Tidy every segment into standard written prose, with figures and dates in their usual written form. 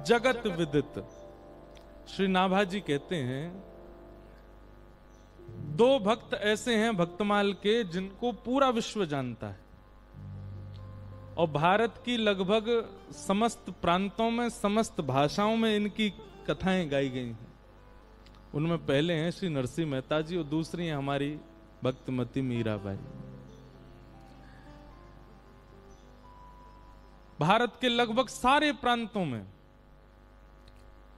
जगत विदित। श्री नाभाजी कहते हैं, दो भक्त ऐसे हैं भक्तमाल के जिनको पूरा विश्व जानता है, और भारत की लगभग समस्त प्रांतों में, समस्त भाषाओं में इनकी कथाएं गाई गई हैं। उनमें पहले हैं श्री नरसिंह मेहता जी और दूसरी हैं हमारी भक्तमती मीराबाई। भारत के लगभग सारे प्रांतों में,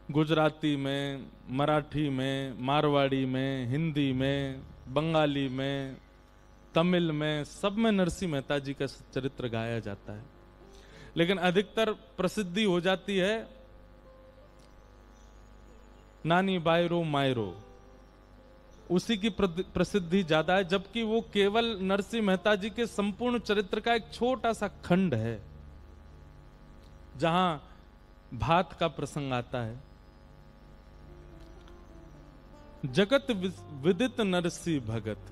गुजराती में, मराठी में, मारवाड़ी में, हिंदी में, बंगाली में, तमिल में, सब में नरसिंह मेहता जी का चरित्र गाया जाता है। लेकिन अधिकतर प्रसिद्धि हो जाती है नानी बायरो मायरो, उसी की प्रसिद्धि ज्यादा है, जबकि वो केवल नरसिंह मेहता जी के संपूर्ण चरित्र का एक छोटा सा खंड है जहां भात का प्रसंग आता है। जगत विदित नरसिंह भगत,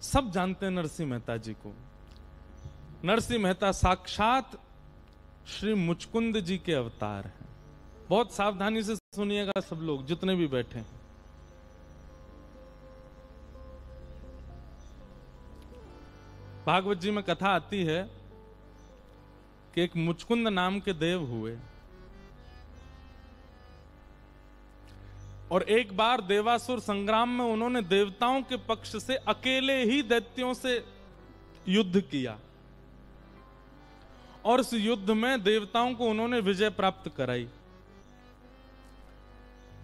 सब जानते हैं नरसिंह मेहता जी को। नरसिंह मेहता साक्षात श्री मुचकुंद जी के अवतार हैं। बहुत सावधानी से सुनिएगा सब लोग, जितने भी बैठे हैं। भागवत जी में कथा आती है कि एक मुचकुंद नाम के देव हुए, और एक बार देवासुर संग्राम में उन्होंने देवताओं के पक्ष से अकेले ही दैत्यों से युद्ध किया, और इस युद्ध में देवताओं को उन्होंने विजय प्राप्त कराई।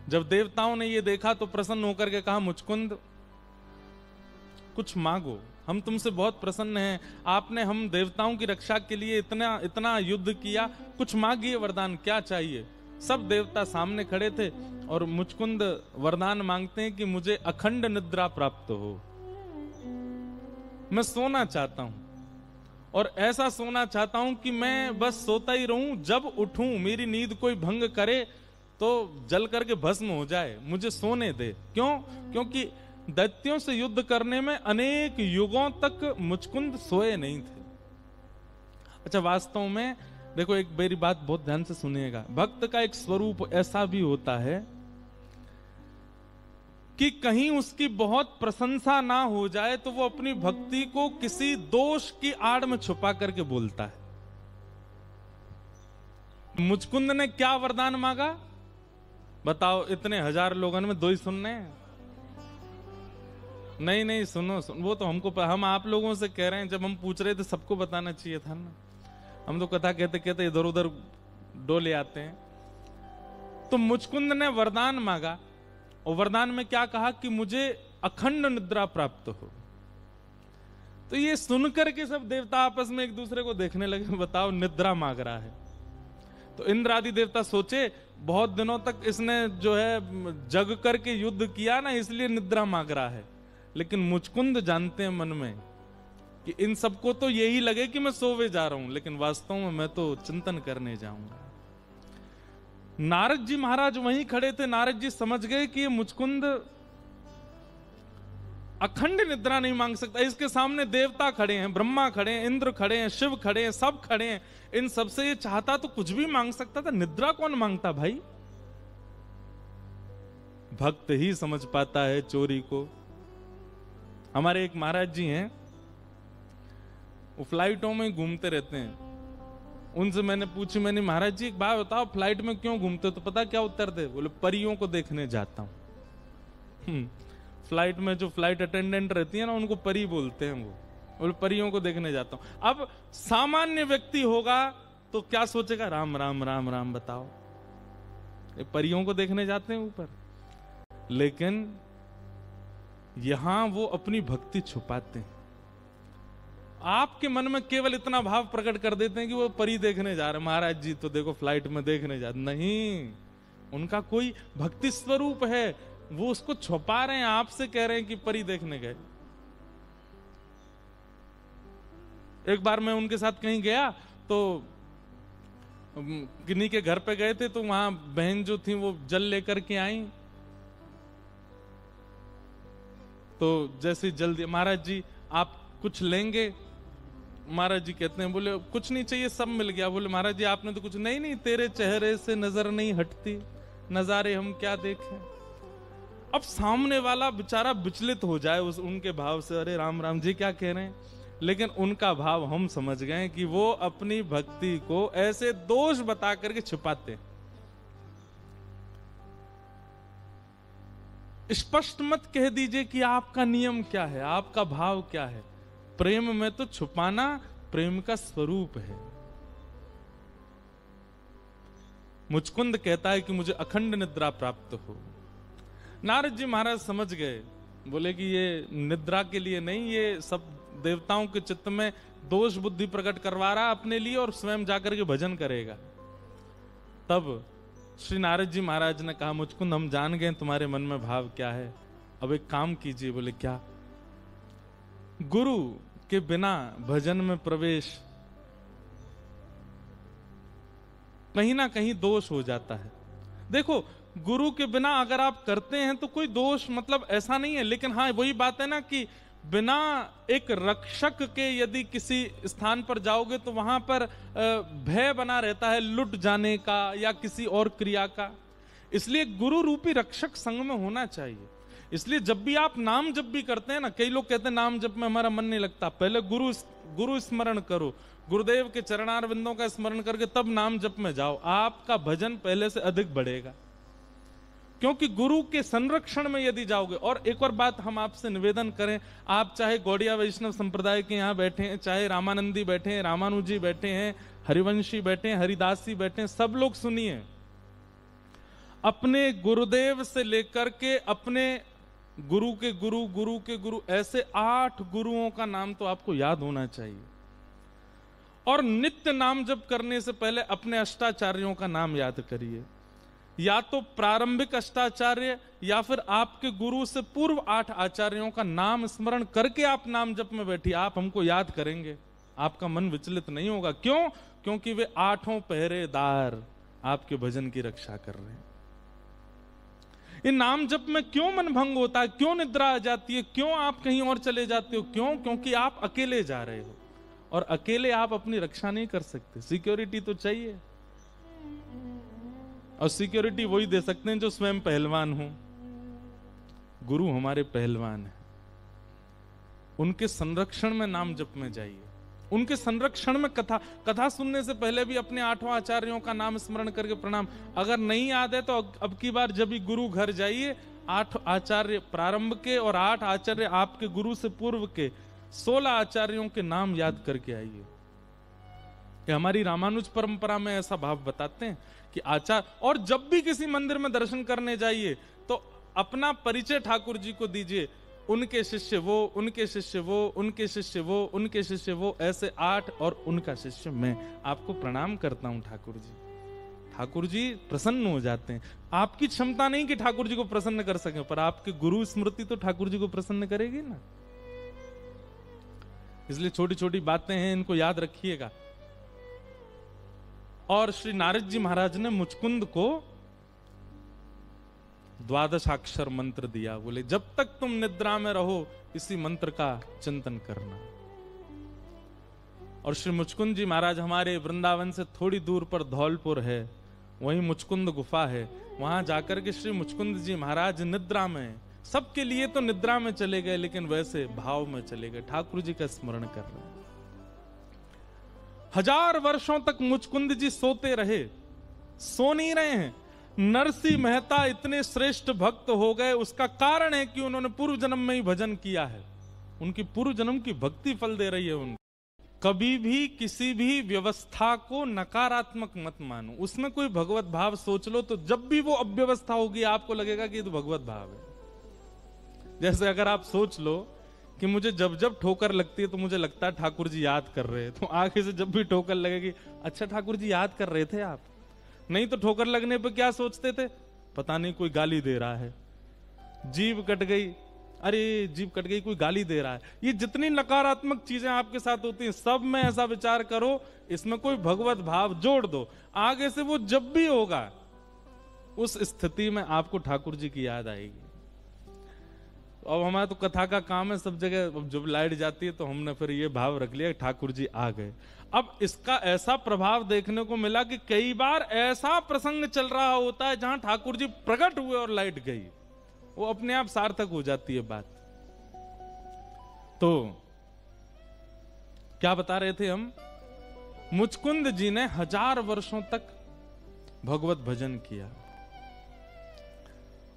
जब देवताओं ने यह देखा तो प्रसन्न होकर के कहा, मुचकुंद कुछ मांगो, हम तुमसे बहुत प्रसन्न हैं, आपने हम देवताओं की रक्षा के लिए इतना इतना युद्ध किया, कुछ मांगिए वरदान, क्या चाहिए। सब देवता सामने खड़े थे और मुचकुंद वरदान मांगते हैं कि मुझे अखंड निद्रा प्राप्त हो, मैं सोना चाहता हूं, और ऐसा सोना चाहता हूं कि मैं बस सोता ही रहूं, जब उठूं मेरी नींद कोई भंग करे तो जल करके भस्म हो जाए, मुझे सोने दे। क्यों? क्योंकि दैत्यों से युद्ध करने में अनेक युगों तक मुचकुंद सोए नहीं थे। अच्छा, वास्तव में देखो, एक मेरी बात बहुत ध्यान से सुनिएगा, भक्त का एक स्वरूप ऐसा भी होता है कि कहीं उसकी बहुत प्रशंसा ना हो जाए तो वो अपनी भक्ति को किसी दोष की आड़ में छुपा करके बोलता है। मुचकुंद ने क्या वरदान मांगा बताओ? इतने हजार लोगों में दो ही सुनने हैं? नहीं नहीं, सुनो, वो तो हमको, हम आप लोगों से कह रहे हैं, जब हम पूछ रहे थे सबको बताना चाहिए था ना। हम तो कथा कहते कहते इधर उधर डोले आते हैं। तो मुचकुंद ने वरदान मांगा, और वरदान में क्या कहा कि मुझे अखंड निद्रा प्राप्त हो। तो ये सुनकर के सब देवता आपस में एक दूसरे को देखने लगे, बताओ निद्रा मांग रहा है। तो इंद्र आदि देवता सोचे, बहुत दिनों तक इसने जो है जग करके युद्ध किया ना, इसलिए निद्रा मांग रहा है। लेकिन मुचकुंद जानते हैं मन में कि इन सबको तो यही लगे कि मैं सोवे जा रहा हूं, लेकिन वास्तव में मैं तो चिंतन करने जाऊंगा। नारद जी महाराज वहीं खड़े थे। नारद जी समझ गए कि ये मुचकुंद अखंड निद्रा नहीं मांग सकता। इसके सामने देवता खड़े हैं, ब्रह्मा खड़े हैं, इंद्र खड़े हैं, शिव खड़े हैं, सब खड़े हैं। इन सबसे ये चाहता तो कुछ भी मांग सकता था, निद्रा कौन मांगता भाई? भक्त ही समझ पाता है चोरी को। हमारे एक महाराज जी हैं, वो फ्लाइटों में घूमते रहते हैं। उनसे मैंने पूछी, मैंने महाराज जी एक बात बताओ, फ्लाइट में क्यों घूमते हो? तो पता क्या उत्तर दे? बोले परियों को देखने जाता हूं। फ्लाइट में जो फ्लाइट अटेंडेंट रहती है ना, उनको परी बोलते हैं वो। बोले परियों को देखने जाता हूं। अब सामान्य व्यक्ति होगा तो क्या सोचेगा? राम राम राम राम, बताओ ये परियों को देखने जाते हैं ऊपर। लेकिन यहां वो अपनी भक्ति छुपाते हैं। आपके मन में केवल इतना भाव प्रकट कर देते हैं कि वो परी देखने जा रहे, महाराज जी तो देखो फ्लाइट में देखने जा। नहीं, उनका कोई भक्ति स्वरूप है, वो उसको छुपा रहे हैं, आपसे कह रहे हैं कि परी देखने गए। एक बार मैं उनके साथ कहीं गया तो किन्हीं के घर पे गए थे, तो वहां बहन जो थी वो जल लेकर के आई। तो जैसे जल्दी, महाराज जी आप कुछ लेंगे? महाराज जी कहते हैं, बोले कुछ नहीं चाहिए, सब मिल गया। बोले महाराज जी आपने तो कुछ, नहीं नहीं, तेरे चेहरे से नजर नहीं हटती, नजारे हम क्या देखें। अब सामने वाला बेचारा विचलित हो जाए उनके भाव से, अरे राम राम जी क्या कह रहे हैं, लेकिन उनका भाव हम समझ गए कि वो अपनी भक्ति को ऐसे दोष बता करके छुपाते। स्पष्ट मत कह दीजिए कि आपका नियम क्या है, आपका भाव क्या है। प्रेम में तो छुपाना प्रेम का स्वरूप है। मुचकुंद कहता है कि मुझे अखंड निद्रा प्राप्त हो। नारद जी महाराज समझ गए, बोले कि ये निद्रा के लिए नहीं, ये सब देवताओं के चित्त में दोष बुद्धि प्रकट करवा रहा अपने लिए और स्वयं जाकर के भजन करेगा। तब श्री नारद जी महाराज ने कहा, मुचकुंद हम जान गए तुम्हारे मन में भाव क्या है, अब एक काम कीजिए। बोले क्या? गुरु के बिना भजन में प्रवेश कहीं ना कहीं दोष हो जाता है। देखो, गुरु के बिना अगर आप करते हैं तो कोई दोष मतलब ऐसा नहीं है, लेकिन हाँ वही बात है ना कि बिना एक रक्षक के यदि किसी स्थान पर जाओगे तो वहां पर भय बना रहता है लुट जाने का या किसी और क्रिया का। इसलिए गुरु रूपी रक्षक संग में होना चाहिए। इसलिए जब भी आप नाम जप भी करते हैं ना, कई लोग कहते हैं नाम जप में हमारा मन नहीं लगता, पहले गुरु स्मरण करो, गुरुदेव के चरणारविंदों का स्मरण करके तब नाम जप में जाओ, आपका भजन पहले से अधिक बढ़ेगा। क्योंकि गुरु के संरक्षण में यदि जाओगे। और एक और बात हम आपसे निवेदन करें, आप चाहे गौड़िया वैष्णव संप्रदाय के यहाँ बैठे हैं, चाहे रामानंदी बैठे हैं, रामानुजी बैठे हैं, हरिवंशी बैठे हैं, हरिदासी बैठे हैं, सब लोग सुनिए, अपने गुरुदेव से लेकर के अपने गुरु के गुरु, गुरु के गुरु, ऐसे 8 गुरुओं का नाम तो आपको याद होना चाहिए। और नित्य नाम जप करने से पहले अपने अष्टाचार्यों का नाम याद करिए, या तो प्रारंभिक अष्टाचार्य या फिर आपके गुरु से पूर्व 8 आचार्यों का नाम स्मरण करके आप नाम जप में बैठिए। आप हमको याद करेंगे, आपका मन विचलित नहीं होगा। क्यों? क्योंकि वे 8 पहरेदार आपके भजन की रक्षा कर रहे हैं। इन नाम जप में क्यों मन भंग होता है, क्यों निद्रा आ जाती है, क्यों आप कहीं और चले जाते हो? क्यों? क्योंकि आप अकेले जा रहे हो और अकेले आप अपनी रक्षा नहीं कर सकते। सिक्योरिटी तो चाहिए, और सिक्योरिटी वही दे सकते हैं जो स्वयं पहलवान हो। गुरु हमारे पहलवान हैं, उनके संरक्षण में नाम जप में जाइए, उनके संरक्षण में कथा सुनने से पहले भी अपने 8 आचार्यों का नाम स्मरण करके प्रणाम। अगर नहीं याद है तो अब की बार जब भी गुरु घर जाइए, 8 आचार्य प्रारंभ के और 8 आचार्य आपके गुरु से पूर्व के 16 आचार्यों के नाम याद करके आइए। हमारी रामानुज परंपरा में ऐसा भाव बताते हैं कि आचार्य, और जब भी किसी मंदिर में दर्शन करने जाइए तो अपना परिचय ठाकुर जी को दीजिए, उनके शिष्य वो, उनके शिष्य वो, उनके शिष्य वो, उनके शिष्य वो, ऐसे 8 और उनका शिष्य मैं। आपको प्रणाम करता हूं ठाकुर जी। ठाकुर जी प्रसन्न हो जाते हैं। आपकी क्षमता नहीं कि ठाकुर जी को प्रसन्न कर सके, पर आपके गुरु स्मृति तो ठाकुर जी को प्रसन्न करेगी ना। इसलिए छोटी छोटी बातें हैं, इनको याद रखिएगा। और श्री नारद जी महाराज ने मुचकुंद को 12 मंत्र दिया। बोले जब तक तुम निद्रा में रहो इसी मंत्र का चिंतन करना। और श्री मुचकुंद जी महाराज हमारे वृंदावन से थोड़ी दूर पर धौलपुर है, वहीं मुचकुंद गुफा है, वहां जाकर के श्री मुचकुंद जी महाराज निद्रा में, सबके लिए तो निद्रा में चले गए, लेकिन वैसे भाव में चले गए, ठाकुर जी का स्मरण कर रहे हैं। 1000 वर्षों तक मुचकुंद जी सोते रहे, सो नहीं रहे हैं। नरसिंह मेहता इतने श्रेष्ठ भक्त हो गए, उसका कारण है कि उन्होंने पूर्व जन्म में ही भजन किया है। उनकी पूर्व जन्म की भक्ति फल दे रही है उनको। कभी भी किसी भी व्यवस्था को नकारात्मक मत मानो, उसमें कोई भगवत भाव सोच लो, तो जब भी वो अव्यवस्था होगी आपको लगेगा कि ये तो भगवत भाव है। जैसे अगर आप सोच लो कि मुझे जब जब ठोकर लगती है तो मुझे लगता है ठाकुर जी याद कर रहे हैं, तो आगे से जब भी ठोकर लगेगी, अच्छा ठाकुर जी याद कर रहे थे आप। नहीं तो ठोकर लगने पे क्या सोचते थे, पता नहीं कोई गाली दे रहा है, जीभ कट गई, अरे जीभ कट गई, कोई गाली दे रहा है। ये जितनी नकारात्मक चीजें आपके साथ होती हैं, सब में ऐसा विचार करो, इसमें कोई भगवत भाव जोड़ दो, आगे से वो जब भी होगा उस स्थिति में आपको ठाकुर जी की याद आएगी। अब हमारा तो कथा का काम है सब जगह, अब जब लाइट जाती है तो हमने फिर ये भाव रख लिया ठाकुर जी आ गए। अब इसका ऐसा प्रभाव देखने को मिला कि कई बार ऐसा प्रसंग चल रहा होता है जहां ठाकुर जी प्रकट हुए और लाइट गई, वो अपने आप सार्थक हो जाती है बात। तो क्या बता रहे थे हम? मुचकुंद जी ने 1000 वर्षों तक भगवत भजन किया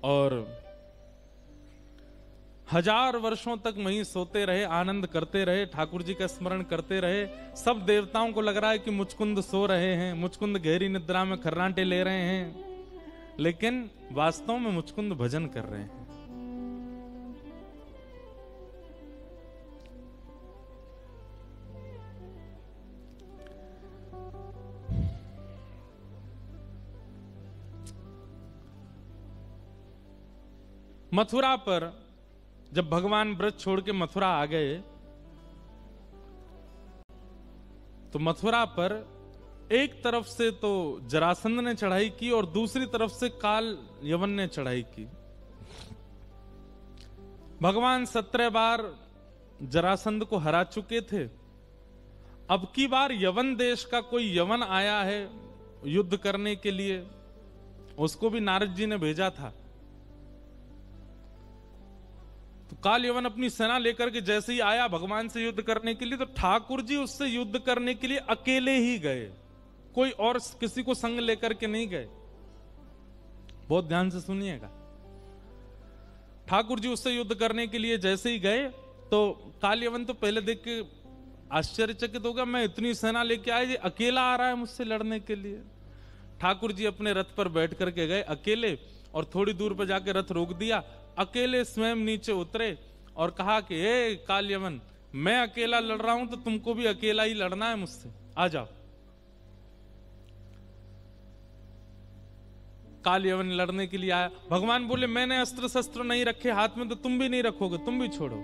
और 1000 वर्षों तक वहीं सोते रहे, आनंद करते रहे, ठाकुर जी का स्मरण करते रहे। सब देवताओं को लग रहा है कि मुचकुंद सो रहे हैं, मुचकुंद गहरी निद्रा में खर्राटे ले रहे हैं, लेकिन वास्तव में मुचकुंद भजन कर रहे हैं। मथुरा पर जब भगवान ब्रज छोड़ के मथुरा आ गए तो मथुरा पर एक तरफ से तो जरासंध ने चढ़ाई की और दूसरी तरफ से काल यवन ने चढ़ाई की। भगवान 17 बार जरासंध को हरा चुके थे। अब की बार यवन देश का कोई यवन आया है युद्ध करने के लिए, उसको भी नारद जी ने भेजा था। तो काल यवन अपनी सेना लेकर के जैसे ही आया भगवान से युद्ध करने के लिए, तो ठाकुर जी उससे युद्ध करने के लिए अकेले ही गए, कोई और किसी को संग लेकर के नहीं गए। बहुत ध्यान से सुनिएगा। ठाकुर जी उससे युद्ध करने के लिए जैसे ही गए तो काल यवन तो पहले देख के आश्चर्यचकित हो गया, मैं इतनी सेना लेके आया, ये अकेला आ रहा है मुझसे लड़ने के लिए। ठाकुर जी अपने रथ पर बैठ करके गए अकेले और थोड़ी दूर पर जाके रथ रोक दिया, अकेले स्वयं नीचे उतरे और कहा कि हे काल यवन, मैं अकेला लड़ रहा हूं तो तुमको भी अकेला ही लड़ना है मुझसे, आ जाओ। काल यवन लड़ने के लिए आया। भगवान बोले मैंने अस्त्र शस्त्र नहीं रखे हाथ में तो तुम भी नहीं रखोगे, तुम भी छोड़ो।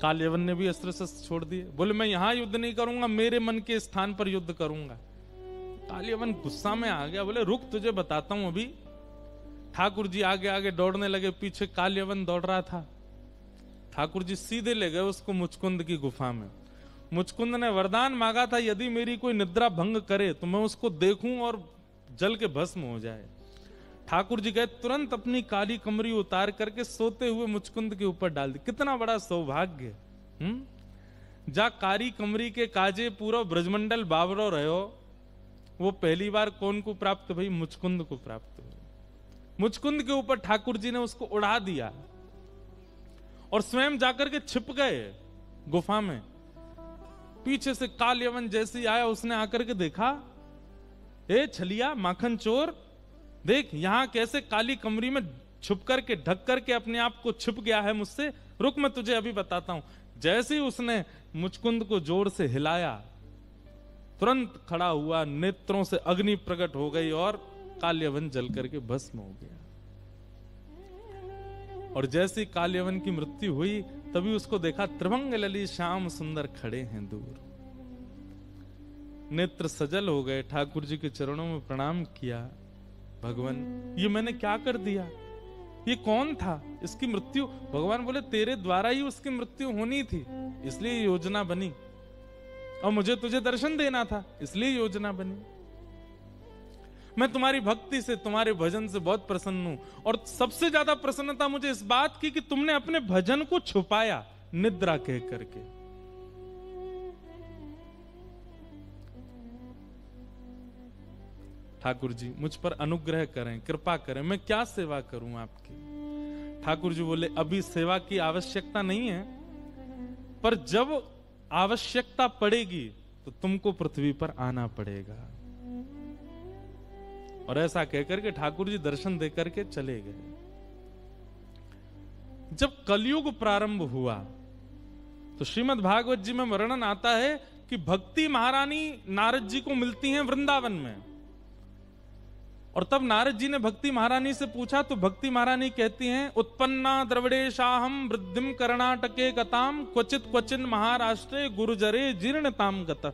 काल यवन ने भी अस्त्र शस्त्र छोड़ दिए, बोले मैं यहां युद्ध नहीं करूंगा, मेरे मन के स्थान पर युद्ध करूंगा। काल यवन गुस्सा में आ गया, बोले रुक तुझे बताता हूं अभी। ठाकुर जी आगे आगे दौड़ने लगे, पीछे काल यवन दौड़ रहा था। ठाकुर जी सीधे ले गए उसको मुचकुंद की गुफा में। मुचकुंद ने वरदान मांगा था, यदि मेरी कोई निद्रा भंग करे तो मैं उसको देखूं और जल के भस्म हो जाए। ठाकुर जी गए, तुरंत अपनी काली कमरी उतार करके सोते हुए मुचकुंद के ऊपर डाल दी। कितना बड़ा सौभाग्य। जा कारी कमरी के काजे पूरा ब्रजमंडल बाबरो रहो, वो पहली बार कौन को प्राप्त भाई? मुचकुंद को प्राप्त हुआ। मुचकुंद के ऊपर ठाकुर जी ने उसको उड़ा दिया और स्वयं जाकर के छिप गए गुफा में। पीछे से काल यवन जैसे ही आया उसने आकर के देखा, ए छलिया माखन चोर, देख यहां कैसे काली कमरी में छुप करके ढक करके अपने आप को छिप गया है मुझसे, रुक मैं तुझे अभी बताता हूं। जैसे ही उसने मुचकुंद को जोर से हिलाया, तुरंत खड़ा हुआ, नेत्रों से अग्नि प्रकट हो गई और काल यवन जल करके भस्म हो गया। और जैसे काल यवन की मृत्यु हुई तभी उसको देखा, त्रिभंग ललित श्याम सुंदर खड़े हैं दूर। नेत्र सजल हो गए, ठाकुर जी के चरणों में प्रणाम किया, भगवान ये मैंने क्या कर दिया? ये कौन था? इसकी मृत्यु? भगवान बोले तेरे द्वारा ही उसकी मृत्यु होनी थी, इसलिए योजना बनी, और मुझे तुझे दर्शन देना था इसलिए योजना बनी। मैं तुम्हारी भक्ति से, तुम्हारे भजन से बहुत प्रसन्न हूं, और सबसे ज्यादा प्रसन्नता मुझे इस बात की कि तुमने अपने भजन को छुपाया निद्रा कह करके। ठाकुर जी मुझ पर अनुग्रह करें, कृपा करें, मैं क्या सेवा करूं आपकी? ठाकुर जी बोले अभी सेवा की आवश्यकता नहीं है, पर जब आवश्यकता पड़ेगी तो तुमको पृथ्वी पर आना पड़ेगा। और ऐसा कहकर के ठाकुर जी दर्शन देकर के चले गए। जब कलयुग प्रारंभ हुआ तो श्रीमद् भागवत जी में वर्णन आता है कि भक्ति महारानी नारद जी को मिलती हैं वृंदावन में। और तब नारद जी ने भक्ति महारानी से पूछा तो भक्ति महारानी कहती हैं, उत्पन्ना द्रविड़ेशाहम वृद्धिम कर्णाटके गताम क्वचित क्वचिन महाराष्ट्रे गुरुजरे जीर्णताम गत।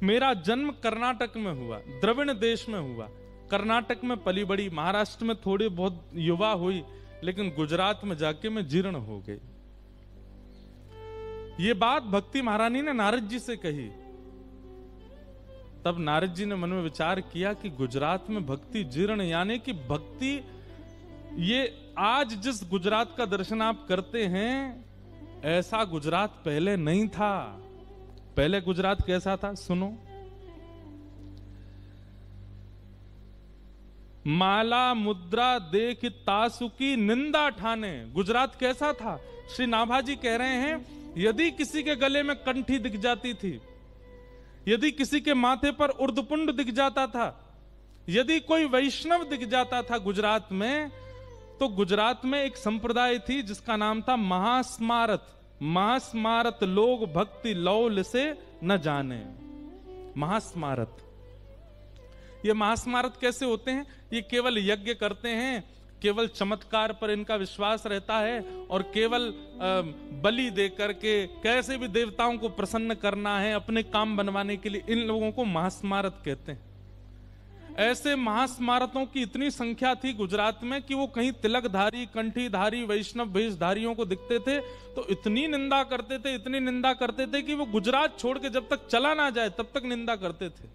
मेरा जन्म कर्नाटक में हुआ, द्रविड़ देश में हुआ। कर्नाटक में पली बड़ी, महाराष्ट्र में थोड़ी बहुत युवा हुई, लेकिन गुजरात में जाके मैं जीर्ण हो गई। ये बात भक्ति महारानी ने नारद जी से कही। तब नारद जी ने मन में विचार किया कि गुजरात में भक्ति जीर्ण, यानी कि भक्ति, ये आज जिस गुजरात का दर्शन आप करते हैं, ऐसा गुजरात पहले नहीं था। पहले गुजरात कैसा था सुनो। माला मुद्रा देख तासुकी निंदा ठाने। गुजरात कैसा था? श्री नाभाजी कह रहे हैं, यदि किसी के गले में कंठी दिख जाती थी, यदि किसी के माथे पर उर्दपुंड दिख जाता था, यदि कोई वैष्णव दिख जाता था गुजरात में, तो गुजरात में एक संप्रदाय थी जिसका नाम था महास्मारत। महास्मारत लोग भक्ति लौल से न जाने। महास्मारत, ये महास्मारत कैसे होते हैं? ये केवल यज्ञ करते हैं, केवल चमत्कार पर इनका विश्वास रहता है, और केवल बलि दे करके कैसे भी देवताओं को प्रसन्न करना है, अपने काम बनवाने के लिए, इन लोगों को महास्मारत कहते हैं। ऐसे महास्मारतों की इतनी संख्या थी गुजरात में कि वो कहीं तिलकधारी, कंठीधारी, वैष्णव वेशधारियों को दिखते थे तो इतनी निंदा करते थे, इतनी निंदा करते थे कि वो गुजरात छोड़ के जब तक चला ना जाए तब तक निंदा करते थे।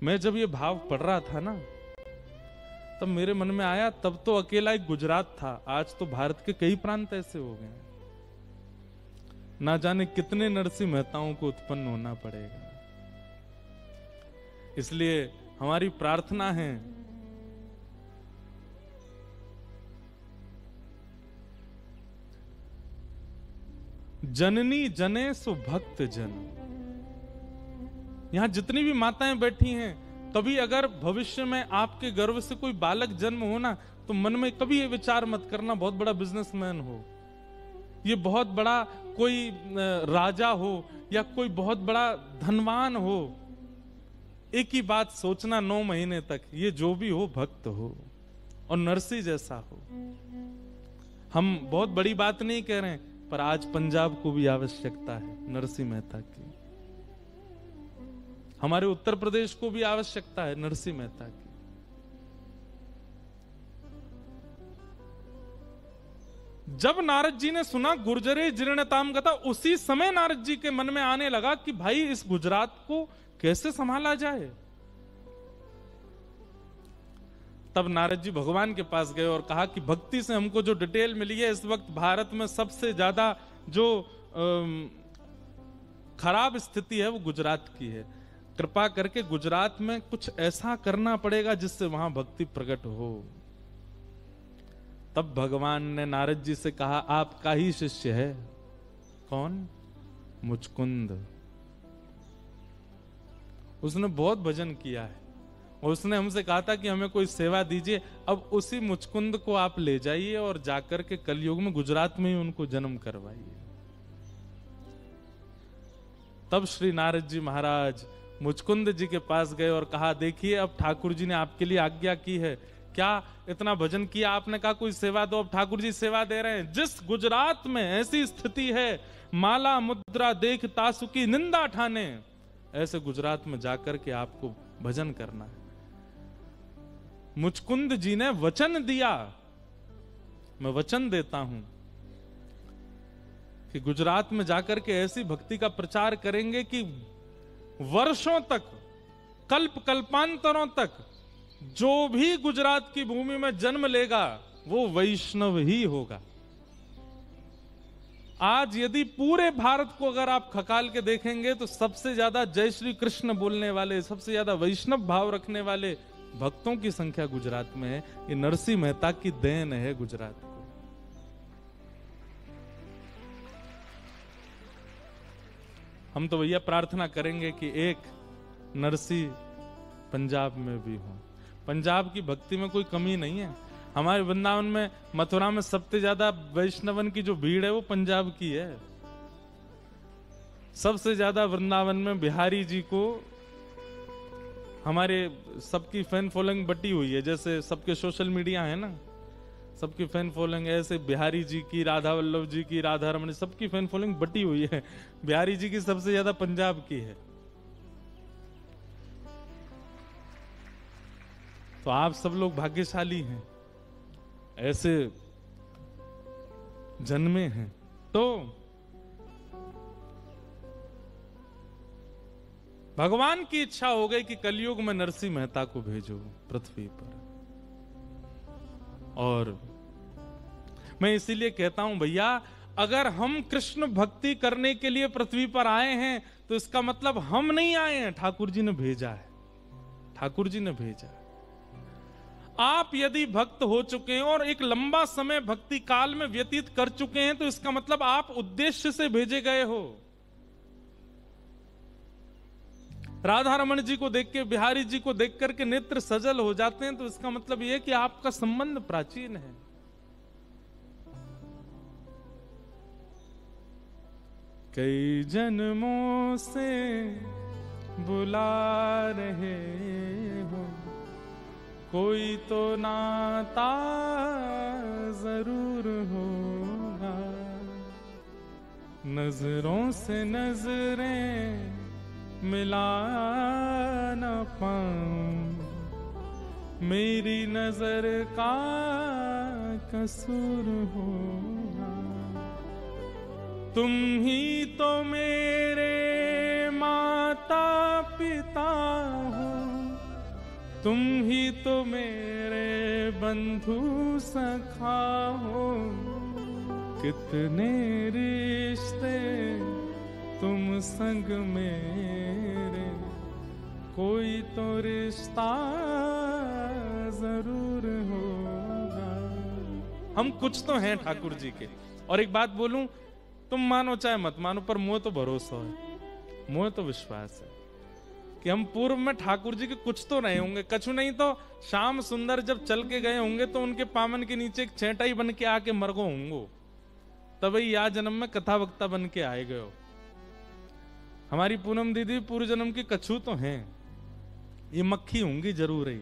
मैं जब ये भाव पढ़ रहा था ना, तब मेरे मन में आया, तब तो अकेला एक गुजरात था, आज तो भारत के कई प्रांत ऐसे हो गए। ना जाने कितने नरसिंह मेहताओं को उत्पन्न होना पड़ेगा। इसलिए हमारी प्रार्थना है, जननी जने सो भक्त जन। यहां जितनी भी माताएं बैठी हैं, कभी अगर भविष्य में आपके गर्भ से कोई बालक जन्म हो ना, तो मन में कभी ये विचार मत करना बहुत बड़ा बिजनेसमैन हो, ये बहुत बड़ा कोई राजा हो, या कोई बहुत बड़ा धनवान हो। एक ही बात सोचना 9 महीने तक, ये जो भी हो भक्त हो और नरसिंह जैसा हो। हम बहुत बड़ी बात नहीं कह रहे हैं, पर आज पंजाब को भी आवश्यकता है नरसिंह मेहता की, हमारे उत्तर प्रदेश को भी आवश्यकता है नरसिंह मेहता की। जब नारद जी ने सुना गुर्जरे जीर्णताम कथा, उसी समय नारद जी के मन में आने लगा कि भाई इस गुजरात को कैसे संभाला जाए। तब नारद जी भगवान के पास गए और कहा कि भक्ति से हमको जो डिटेल मिली है, इस वक्त भारत में सबसे ज्यादा जो खराब स्थिति है वो गुजरात की है। कृपा करके गुजरात में कुछ ऐसा करना पड़ेगा जिससे वहां भक्ति प्रकट हो। तब भगवान ने नारद जी से कहा, आपका ही शिष्य है। कौन? मुचकुंद। उसने बहुत भजन किया है और उसने हमसे कहा था कि हमें कोई सेवा दीजिए। अब उसी मुचकुंद को आप ले जाइए और जाकर के कलयुग में गुजरात में ही उनको जन्म करवाइए। तब श्री नारद जी महाराज मुचकुंद जी के पास गए और कहा, देखिए अब ठाकुर जी ने आपके लिए आज्ञा की है, क्या इतना भजन किया आपने, कहा कोई सेवा दो। अब ठाकुर जी सेवा दे रहे हैं। जिस गुजरात में ऐसी स्थिति है, माला मुद्रा देख तासुकी निंदा ठाने, ऐसे गुजरात में जाकर के आपको भजन करना है। मुचकुंद जी ने वचन दिया, मैं वचन देता हूं कि गुजरात में जाकर के ऐसी भक्ति का प्रचार करेंगे कि वर्षों तक, कल्प कल्पांतरों तक जो भी गुजरात की भूमि में जन्म लेगा वो वैष्णव ही होगा। आज यदि पूरे भारत को अगर आप खकाल के देखेंगे तो सबसे ज्यादा जय श्री कृष्ण बोलने वाले, सबसे ज्यादा वैष्णव भाव रखने वाले भक्तों की संख्या गुजरात में है। ये नरसिंह मेहता की देन है गुजरात को। हम तो भैया प्रार्थना करेंगे कि एक नरसिंह पंजाब में भी हो। पंजाब की भक्ति में कोई कमी नहीं है। हमारे वृंदावन में, मथुरा में सबसे ज्यादा वैष्णवन की जो भीड़ है वो पंजाब की है। सबसे ज्यादा वृंदावन में बिहारी जी को हमारे सबकी फैन फॉलोइंग बटी हुई है। जैसे सबके सोशल मीडिया है ना, सबकी फैन फॉलोइंग, ऐसे बिहारी जी की, राधा वल्लभ जी की, राधा रमन, सबकी फैन फॉलोइंग बटी हुई है। बिहारी जी की सबसे ज्यादा पंजाब की है। तो आप सब लोग भाग्यशाली हैं, ऐसे जन्मे हैं। तो भगवान की इच्छा हो गई कि कलयुग में नरसिंह मेहता को भेजो पृथ्वी पर। और मैं इसीलिए कहता हूं भैया, अगर हम कृष्ण भक्ति करने के लिए पृथ्वी पर आए हैं तो इसका मतलब हम नहीं आए हैं, ठाकुर जी ने भेजा है। ठाकुर जी ने भेजा। आप यदि भक्त हो चुके हैं और एक लंबा समय भक्ति काल में व्यतीत कर चुके हैं तो इसका मतलब आप उद्देश्य से भेजे गए हो। राधा रमन जी को देख के, बिहारी जी को देख करके नेत्र सजल हो जाते हैं तो इसका मतलब यह कि आपका संबंध प्राचीन है। कई जन्मों से बुला रहे हो, कोई तो नाता जरूर होगा। नजरों से नजरें मिला न पाऊं, मेरी नजर का कसूर होगा। तुम ही तो मेरे माता पिता हो, तुम ही तो मेरे बंधु सखा हो। कितने रिश्ते तुम संग मेरे, कोई तो रिश्ता जरूर होगा। हम कुछ तो हैं ठाकुर जी के। और एक बात बोलूं, तुम मानो चाहे मत मानो, पर मोह तो भरोसा है, मोह तो विश्वास है कि हम पूर्व में ठाकुर जी के कुछ तो रहे होंगे। कछु नहीं तो श्याम सुंदर जब चल के गए होंगे तो उनके पामन के नीचे एक छेटा ही बन के आके मर गो होंगे, तभी या जन्म में कथा वक्ता बन के आए गए हो। हमारी पूनम दीदी पूर्व जन्म की कछु तो हैं, ये मक्खी होंगी जरूर है।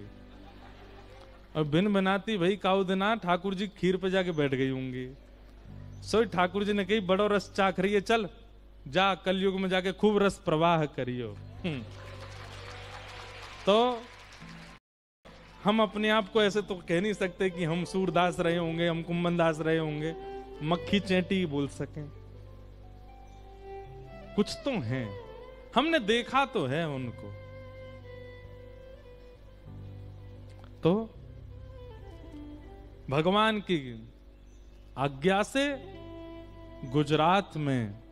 और बिन बनाती भाई काऊ दिना ठाकुर जी खीर पे जाके बैठ गई होंगी। सो ठाकुर जी ने कही बड़ो रस चाख रही है, चल जा कलयुग में जाके खूब रस प्रवाह करियो। तो हम अपने आप को ऐसे तो कह नहीं सकते कि हम सूरदास रहे होंगे, हम कुंभन दास रहे होंगे, मक्खी चेंटी ही बोल सकें। कुछ तो हैं, हमने देखा तो है उनको। तो भगवान की आज्ञा से गुजरात में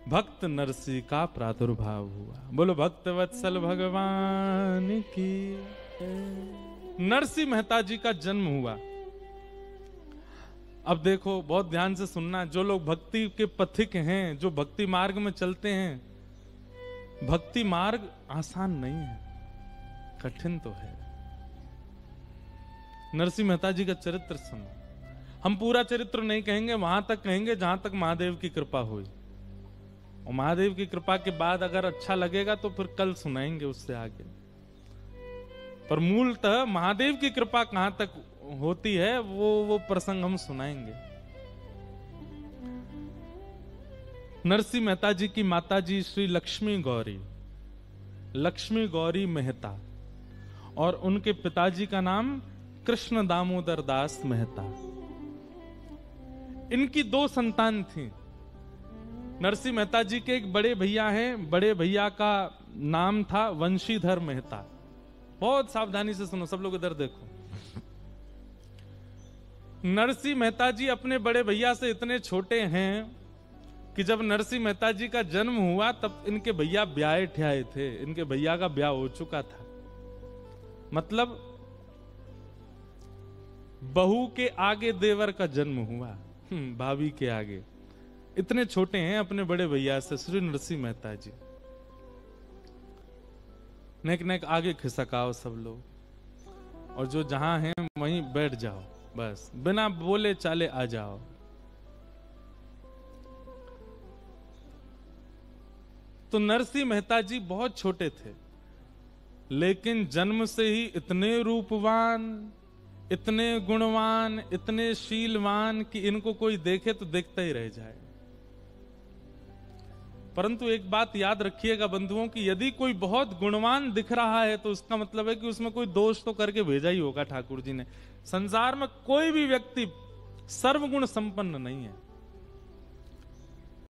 भक्त नरसिंह का प्रादुर्भाव हुआ। बोलो भक्त वत्सल भगवान की। नरसिंह मेहता जी का जन्म हुआ। अब देखो, बहुत ध्यान से सुनना, जो लोग भक्ति के पथिक हैं, जो भक्ति मार्ग में चलते हैं, भक्ति मार्ग आसान नहीं है, कठिन तो है। नरसिंह मेहता जी का चरित्र सुनो। हम पूरा चरित्र नहीं कहेंगे, वहां तक कहेंगे जहां तक महादेव की कृपा हुई। और महादेव की कृपा के बाद अगर अच्छा लगेगा तो फिर कल सुनाएंगे उससे आगे। पर मूलतः महादेव की कृपा कहां तक होती है वो प्रसंग हम सुनाएंगे। नरसिंह मेहता जी की माता जी श्री लक्ष्मी गौरी मेहता, और उनके पिताजी का नाम कृष्ण दामोदर दास मेहता। इनकी दो संतान थी। नरसिंह मेहता जी के एक बड़े भैया हैं, बड़े भैया का नाम था वंशीधर मेहता। बहुत सावधानी से सुनो सब लोग, इधर देखो। नरसिंह मेहता जी अपने बड़े भैया से इतने छोटे हैं कि जब नरसिंह मेहता जी का जन्म हुआ तब इनके भैया ब्याहे ठियाए थे। इनके भैया का ब्याह हो चुका था, मतलब बहू के आगे देवर का जन्म हुआ, भाभी के आगे। इतने छोटे हैं अपने बड़े भैया से श्री नरसिंह मेहता जी। नेक नेक आगे खिसकाओ सब लोग, और जो जहां हैं वहीं बैठ जाओ, बस बिना बोले चाले आ जाओ। तो नरसिंह मेहता जी बहुत छोटे थे, लेकिन जन्म से ही इतने रूपवान, इतने गुणवान, इतने शीलवान कि इनको कोई देखे तो देखता ही रह जाए। परंतु एक बात याद रखिएगा बंधुओं कि यदि कोई बहुत गुणवान दिख रहा है तो उसका मतलब है कि उसमें कोई दोष तो करके भेजा ही होगा ठाकुर जी ने। संसार में कोई भी व्यक्ति सर्वगुण संपन्न नहीं है।